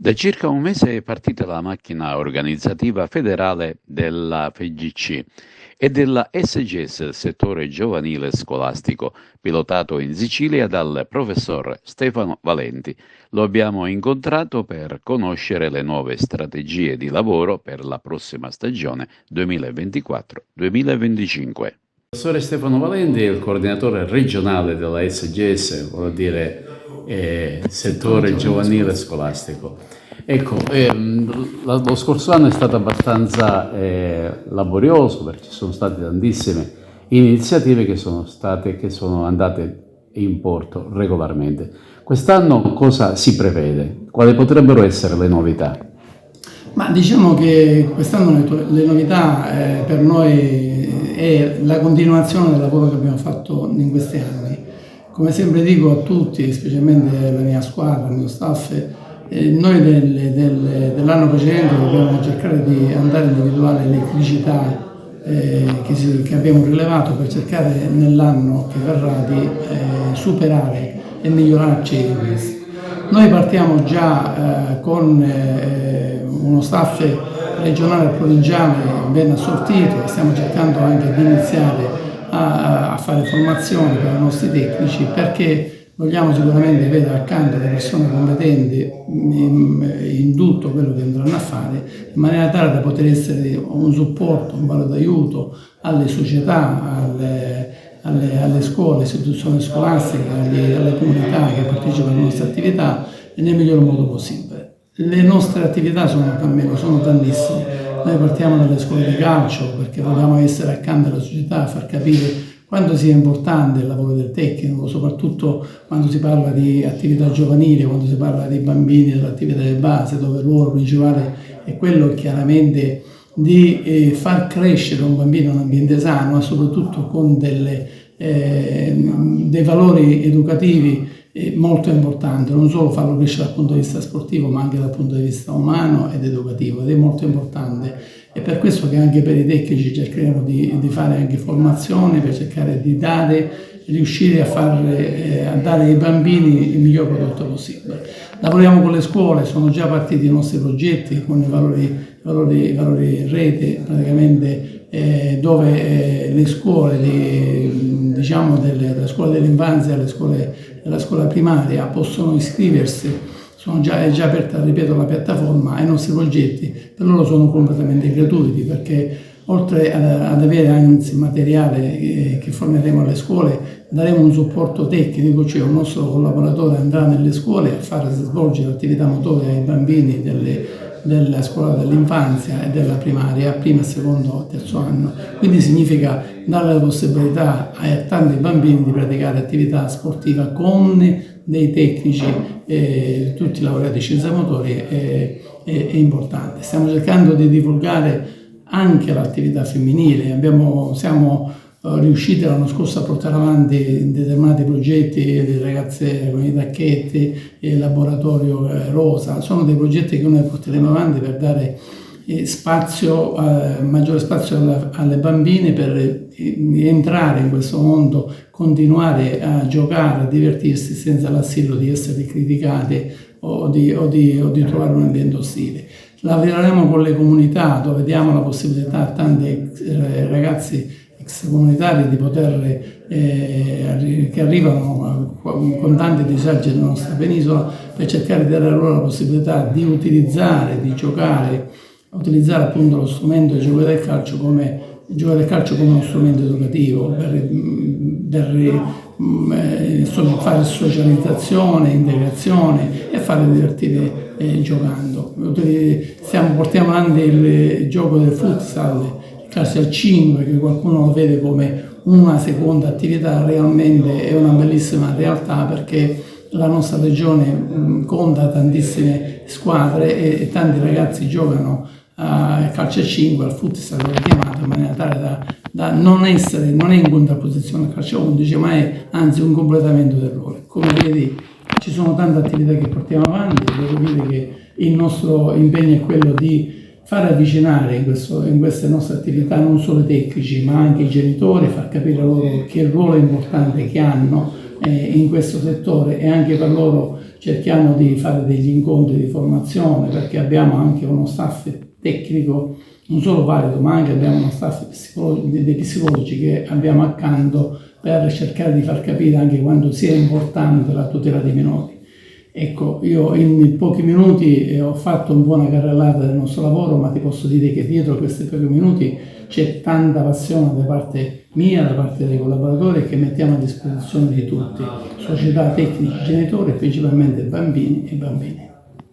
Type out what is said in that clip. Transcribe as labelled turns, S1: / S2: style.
S1: Da circa un mese è partita la macchina organizzativa federale della FIGC e della SGS, settore giovanile scolastico, pilotato in Sicilia dal professor Stefano Valenti. Lo abbiamo incontrato per conoscere le nuove strategie di lavoro per la prossima stagione 2024-2025. Il professore Stefano Valenti è il coordinatore regionale della SGS, vuol dire settore giovanile scolastico. Ecco, lo scorso anno è stato abbastanza laborioso perché ci sono state tantissime iniziative che sono andate in porto regolarmente. Quest'anno cosa si prevede? Quali potrebbero essere le novità?
S2: Ma diciamo che quest'anno le novità per noi è la continuazione del lavoro che abbiamo fatto in questi anni. Come sempre dico a tutti, specialmente alla mia squadra, al mio staff, noi dell'anno precedente dobbiamo cercare di andare a individuare le criticità che abbiamo rilevato per cercare nell'anno che verrà di superare e migliorarci in questo. Noi partiamo già con uno staff regionale e provinciale ben assortito e stiamo cercando anche di iniziare a fare formazione per i nostri tecnici, perché vogliamo sicuramente avere accanto le persone competenti in tutto quello che andranno a fare, in maniera tale da poter essere un supporto, un valore d'aiuto alle società, alle scuole, alle istituzioni scolastiche, alle comunità che partecipano alle nostre attività nel miglior modo possibile. Le nostre attività sono tantissime. Noi partiamo dalle scuole di calcio perché vogliamo essere accanto alla società, far capire quanto sia importante il lavoro del tecnico, soprattutto quando si parla di attività giovanili, quando si parla dei bambini, dell'attività di base, dove il ruolo principale è quello chiaramente di far crescere un bambino in un ambiente sano, ma soprattutto con dei valori educativi molto importanti, non solo farlo crescere dal punto di vista sportivo, ma anche dal punto di vista umano ed educativo, ed è molto importante. È per questo che anche per i tecnici cercheremo di fare anche formazione per cercare di riuscire a dare ai bambini il miglior prodotto possibile. Lavoriamo con le scuole, sono già partiti i nostri progetti con i valori rete, praticamente dove le scuole dalle scuole dell'infanzia alla scuola primaria possono iscriversi. È già aperta, ripeto, la piattaforma ai nostri progetti, per loro sono completamente gratuiti, perché oltre ad avere anzi materiale che forniremo alle scuole, daremo un supporto tecnico, cioè un nostro collaboratore andrà nelle scuole a far svolgere attività motoria ai bambini della scuola dell'infanzia e della primaria, primo, secondo, terzo anno. Quindi significa dare la possibilità a tanti bambini di praticare attività sportiva con dei tecnici, tutti laureati in scienze motorie, è importante. Stiamo cercando di divulgare anche l'attività femminile. Siamo riusciti l'anno scorso a portare avanti determinati progetti di ragazze con i tacchetti, il laboratorio rosa. Sono dei progetti che noi porteremo avanti per dare maggiore spazio alle bambine per entrare in questo mondo, continuare a giocare, a divertirsi senza l'assillo di essere criticate o di trovare un ambiente ostile. Lavoreremo con le comunità, dove diamo la possibilità a tanti ragazzi extracomunitari di che arrivano con tanti disagi nella nostra penisola, per cercare di dare loro la possibilità di utilizzare, di giocare, utilizzare appunto lo strumento del gioco del calcio come uno strumento educativo per fare socializzazione, integrazione e fare divertire giocando. Portiamo avanti il gioco del futsal, il calcio a 5, che qualcuno lo vede come una seconda attività, realmente è una bellissima realtà, perché la nostra regione conta tantissime squadre e tanti ragazzi giocano al calcio a 5, al futsal l'ho chiamato, in maniera tale da non è in contrapposizione al calcio a 11, ma è anzi un completamento del ruolo. Come vedi, ci sono tante attività che portiamo avanti. Devo dire che il nostro impegno è quello di far avvicinare in queste nostre attività non solo i tecnici, ma anche i genitori, far capire loro che ruolo importante che hanno in questo settore, e anche per loro cerchiamo di fare degli incontri di formazione, perché abbiamo anche uno staff tecnico non solo valido, ma anche abbiamo uno staff dei psicologi che abbiamo accanto per cercare di far capire anche quanto sia importante la tutela dei minori. Ecco, io in pochi minuti ho fatto un po' una carrellata del nostro lavoro, ma ti posso dire che dietro questi pochi minuti c'è tanta passione da parte mia, da parte dei collaboratori, che mettiamo a disposizione di tutti, società, tecnici, genitori e principalmente bambini e bambine.